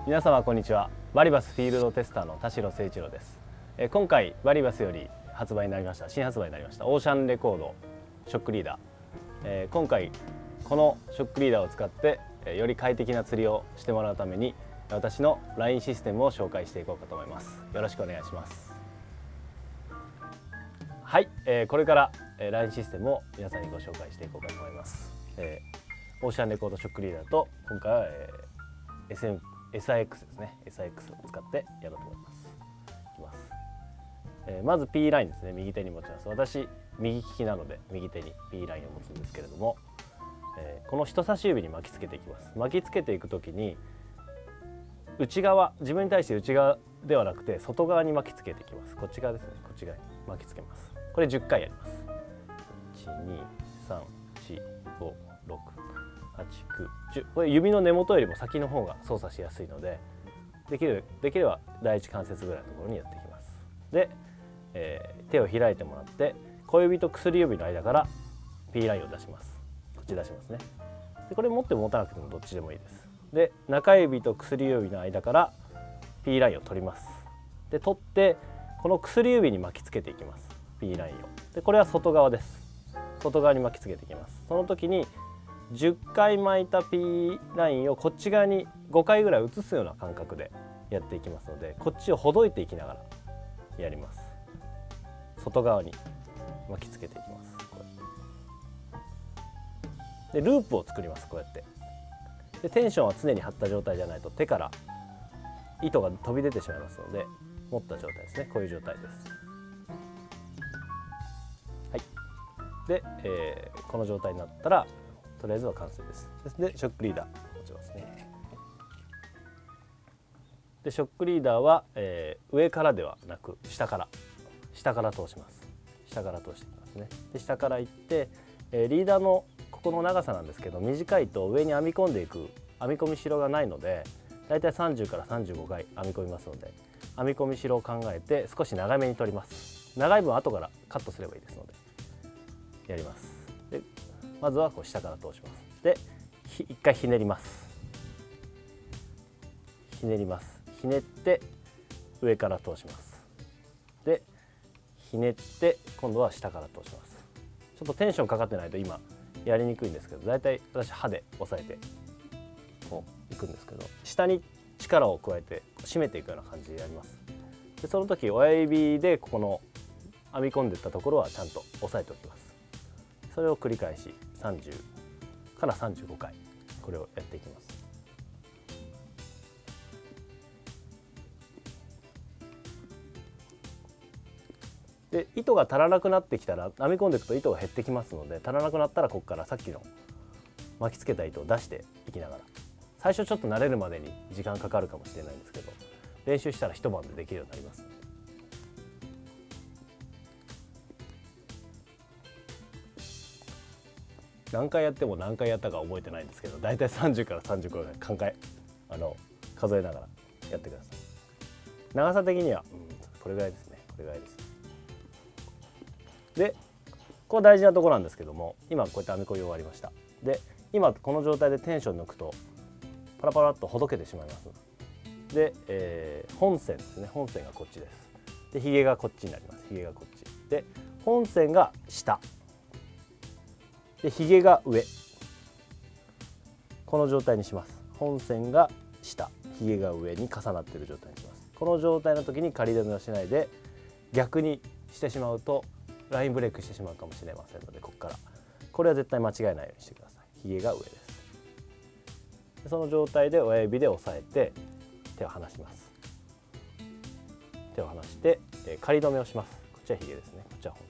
皆様こんにちは。バリバスフィールドテスターの田代誠一郎です。今回バリバスより新発売になりましたオーシャンレコードショックリーダー、今回このショックリーダーを使ってより快適な釣りをしてもらうために私の LINE システムを紹介していこうかと思います。よろしくお願いします。はい、これから、LINE システムを皆さんにご紹介していこうかと思います。オーシャンレコードショックリーダーと今回は、SIX ですね。SIX を使ってやろうと思います。いきます。まず P ラインですね。右手に持ちます。私右利きなので右手に P ラインを持つんですけれども、この人差し指に巻きつけていきます。巻きつけていくときに内側、自分に対して内側ではなくて外側に巻きつけていきます。こっち側ですね。こっち側に巻きつけます。これ10回やります。1、2、3、4、5、6、8、9、10。これ指の根元よりも先の方が操作しやすいので、できれば第一関節ぐらいのところにやっていきます。で、手を開いてもらって小指と薬指の間から P ラインを出します。こっち出しますね。でこれ持っても持たなくてもどっちでもいいです。で中指と薬指の間から P ラインを取ります。で取ってこの薬指に巻きつけていきます。P ラインを。でこれは外側です。外側に巻きつけていきます。その時に10回巻いた P ラインをこっち側に5回ぐらい移すような感覚でやっていきますので、こっちをほどいていきながらやります。外側に巻きつけていきます。こうやってでループを作ります。こうやってでテンションは常に張った状態じゃないと手から糸が飛び出てしまいますので、持った状態ですね。こういう状態です。はい。で、この状態になったらとりあえずは完成です。でショックリーダー持ちますね。でショックリーダーは、上からではなく下から通します。下から通していきますね。で下から行って、リーダーのここの長さなんですけど、短いと上に編み込んでいく編み込み代がないので、だいたい30から35回編み込みますので、編み込み代を考えて少し長めに取ります。長い分後からカットすればいいですのでやります。でまずはこう下から通します。で一回ひねります。ひねって上から通します。でひねって今度は下から通します。ちょっとテンションかかってないと今やりにくいんですけど、だいたい私刃で押さえてこういくんですけど、下に力を加えて締めていくような感じでやります。でその時親指でここの編み込んでいったところはちゃんと押さえておきます。それを繰り返し30から35回これをやっていきます。で糸が足らなくなってきたら編み込んでいくと糸が減ってきますので、足らなくなったらここからさっきの巻きつけた糸を出していきながら、最初ちょっと慣れるまでに時間かかるかもしれないんですけど、練習したら一晩でできるようになります。何回やっても何回やったか覚えてないんですけど、だいたい30から35回数えながらやってください。長さ的には、これぐらいですね。これぐらいです。でこれ大事なところなんですけども、今こうやって編み込み終わりました。で今この状態でテンション抜くとパラパラっとほどけてしまいます。で、本線ですね。本線がこっちです。でひげがこっちになります。ひげがこっちで本線が下でひげが上、この状態にします。本線が下、ひげが上に重なっている状態にします。この状態の時に仮止めをしないで逆にしてしまうとラインブレイクしてしまうかもしれませんので、これは絶対間違えないようにしてください。ひげが上です。でその状態で親指で押さえて手を離します。手を離して、仮止めをします。こっちはひげですね。こっちは本線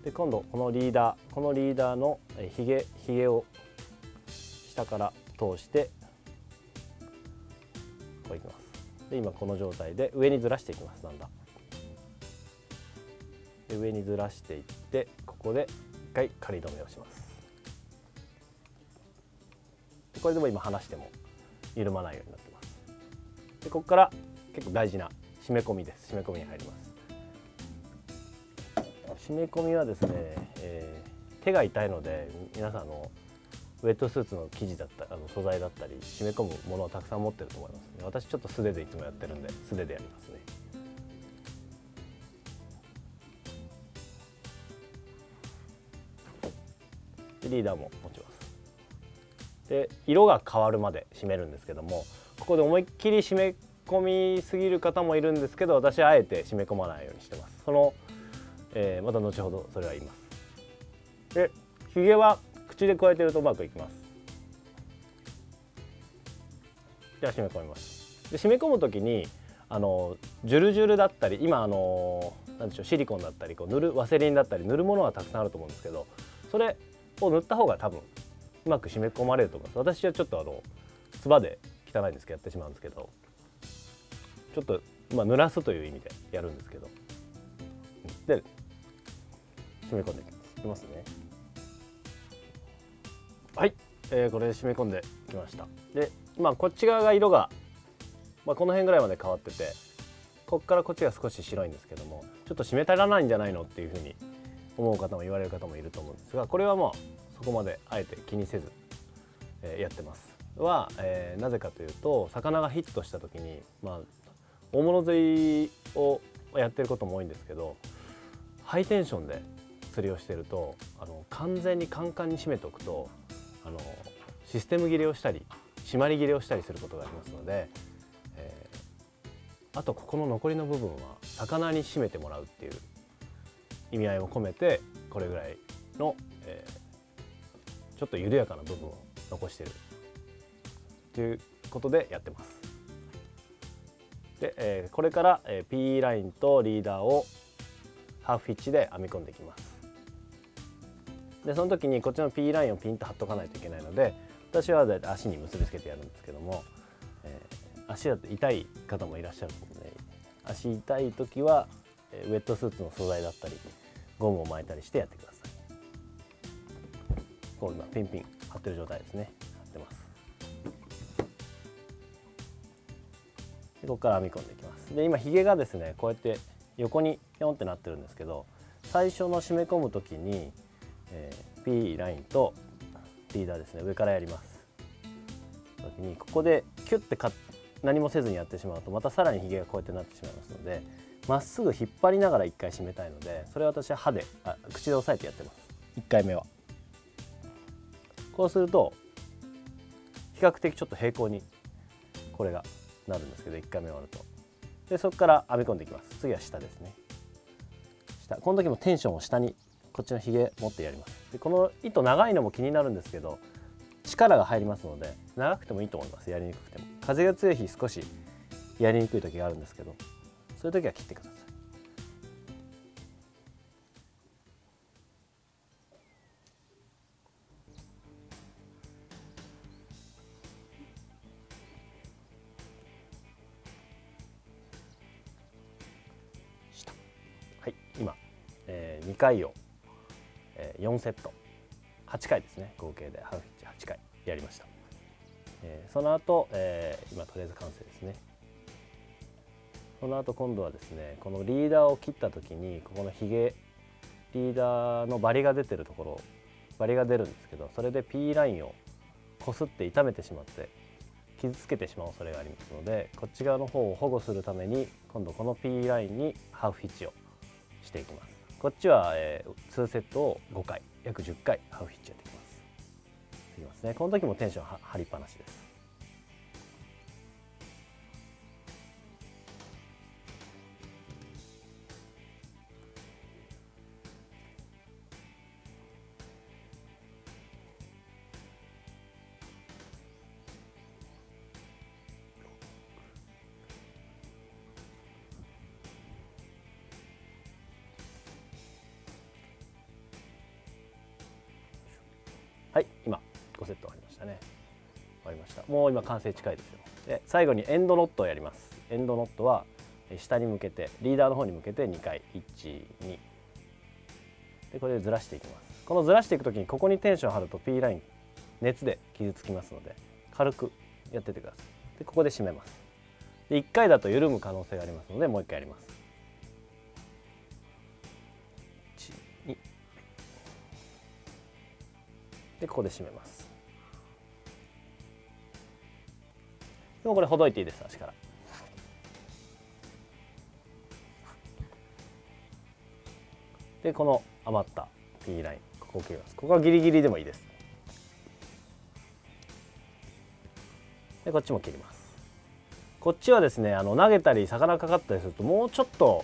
で、今度このリーダーのひげを下から通してこういきます。で今この状態で上にずらしていきます。だんだんで上にずらしていって、ここで一回仮止めをします。これでも今離しても緩まないようになってます。でここから結構大事な締め込みです。締め込みに入ります。締め込みはですね、手が痛いので皆さんウェットスーツの生地だったり素材だったり締め込むものをたくさん持ってると思いますね。私ちょっと素手でいつもやってるんで素手でやりますね。でリーダーも持ちます。で色が変わるまで締めるんですけども、ここで思いっきり締め込みすぎる方もいるんですけど、私はあえて締め込まないようにしてます。また後ほどそれは言います。でひげは口で加えてるとうまくいきます。じゃあ締め込みます。で締め込む時にジュルジュルだったり今なんでしょう、シリコンだったり塗るワセリンだったり塗るものがたくさんあると思うんですけど、それを塗った方が多分うまく締め込まれると思います。私はちょっとつばで汚いんですけどやってしまうんですけど、ちょっと濡らすという意味でやるんですけど、で締め込んでいきます。いきますね。はい、これで締め込んできました。でこっち側が色が、この辺ぐらいまで変わってて、こっからこっちが少し白いんですけども、ちょっと締め足らないんじゃないのっていうふうに思う方も言われる方もいると思うんですが、これはそこまであえて気にせず、やってます。なぜかというと、魚がヒットした時に大物釣りをやってることも多いんですけど、ハイテンションで釣りをしてると完全にカンカンに締めておくとシステム切れをしたり締まり切れをしたりすることがありますので、あとここの残りの部分は魚に締めてもらうっていう意味合いを込めて、これぐらいの、ちょっと緩やかな部分を残しているということでやってます。で、これから、P ラインとリーダーをハーフヒッチで編み込んでいきます。でその時にこっちの P ラインをピンと張っとかないといけないので、私は足に結びつけてやるんですけども、足だと痛い方もいらっしゃるので、足痛い時はウェットスーツの素材だったりゴムを巻いたりしてやってください。こう今ピンピン張ってる状態ですね。張ってます。でここから編み込んでいきます。で今ひげがですねこうやって横にピョンってなってるんですけど、最初の締め込む時に、P ラインとリーダーですね上からやります。時にここでキュッて何もせずにやってしまうとまたさらにひげがこうやってなってしまいますので、まっすぐ引っ張りながら1回締めたいので、それは私は口で押さえてやってます。1回目はこうすると比較的ちょっと平行にこれがなるんですけど、1回目終わるとでそこから編み込んでいきます。次は下ですね。下、この時もテンションを下にこっちのひげ持ってやります。でこの糸長いのも気になるんですけど、力が入りますので長くてもいいと思います。やりにくくても。風が強い日少しやりにくい時があるんですけど、そういう時は切ってください。はい、今、2回を、4セット8回ですね、合計でハーフヒッチ8回やりました。その後、今とりあえず完成ですね。その後今度はですね、このリーダーを切った時にここのひげリーダーのバリが出てるところ、バリが出るんですけど、それで P ラインをこすって傷めてしまって傷つけてしまう恐れがありますので、こっち側の方を保護するために今度この P ラインにハーフヒッチをしていきます。こっちは、2セットを5回約10回ハーフヒッチやっていきます。いきますね。この時もテンション張りっぱなしです。はい、今5セット終わりましたね。終わりました。もう今完成近いですよ。で最後にエンドノットをやります。エンドノットは下に向けてリーダーの方に向けて2回1、2でこれでずらしていきます。このずらしていく時にここにテンション張ると P ライン熱で傷つきますので軽くやっててください。でここで締めます。で1回だと緩む可能性がありますのでもう1回やります。1、2でここで締めます。もこれほどいていいです。足から。でこの余った P ラインここを切ります。ここはギリギリでもいいです。でこっちも切ります。こっちはですね投げたり魚かかったりするともうちょっと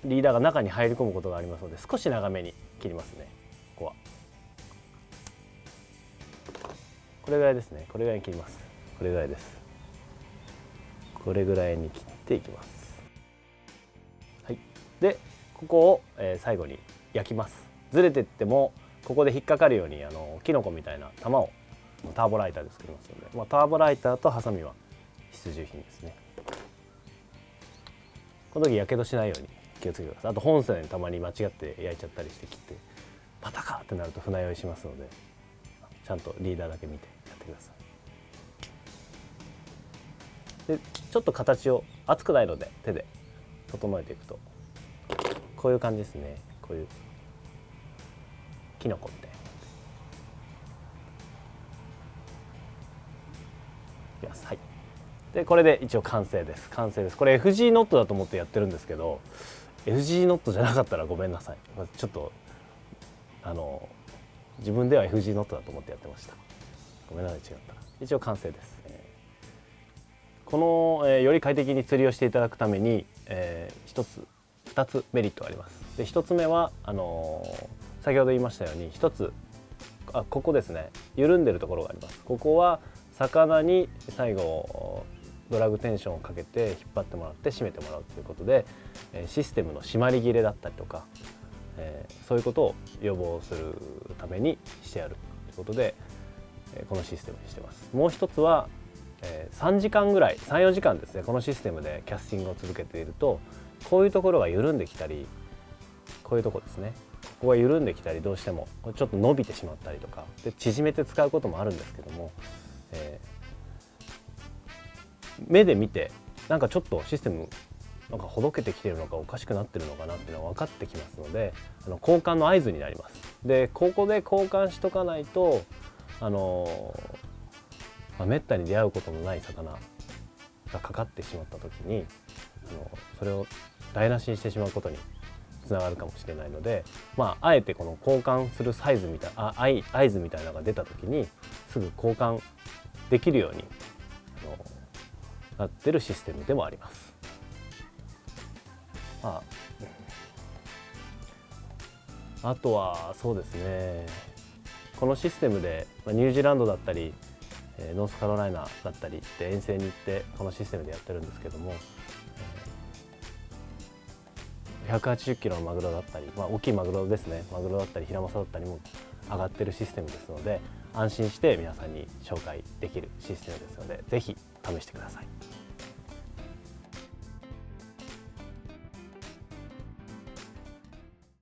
リーダーが中に入り込むことがありますので少し長めに切りますね。ここはこれぐらいですね。これぐらいに切ります。これぐらいです。これぐらいに切っていきます。はい、でここを、最後に焼きます。ずれてってもここで引っかかるようにキノコみたいな玉をターボライターで作りますので、ターボライターとハサミは必需品ですね。この時やけどしないように気をつけてください。あと本線たまに間違って焼いちゃったりして切ってパタカーってなると船酔いしますのでちゃんとリーダーだけ見てやってください。でちょっと形を熱くないので手で整えていくとこういう感じですね。こういうキノコみたいな。はい、でこれで一応完成です。完成です。これ FG ノットだと思ってやってるんですけど FG ノットじゃなかったらごめんなさい。ちょっと自分では FG ノットだと思ってやってました。ごめんなさい違ったら。一応完成です。この、より快適に釣りをしていただくために、2つメリットがあります。で1つ目は先ほど言いましたように1つここですね緩んでるところがあります。ここは魚に最後ドラグテンションをかけて引っ張ってもらって締めてもらうということでシステムの締まり切れだったりとかそういうことを予防するためにしてやるということでこのシステムにしてます。もう一つは3時間ぐらい 3,4 時間ですねこのシステムでキャスティングを続けているとこういうところが緩んできたりこういうところですねここが緩んできたりどうしてもちょっと伸びてしまったりとかで縮めて使うこともあるんですけども目で見てなんかちょっとシステムなんかほどけてきてるのかおかしくなってるのかなっていうのが分かってきますので交換の合図になります。でここで交換しとかないとめったに出会うことのない魚がかかってしまった時にそれを台無しにしてしまうことにつながるかもしれないので、あえてこの交換するサイズみたいな合図みたいなのが出た時にすぐ交換できるようになってるシステムでもあります。あとはそうですねこのシステムでニュージーランドだったりノースカロライナだったりって遠征に行ってこのシステムでやってるんですけども180キロのマグロだったり、大きいマグロですねマグロだったりヒラマサだったりも上がってるシステムですので安心して皆さんに紹介できるシステムですのでぜひ試してください。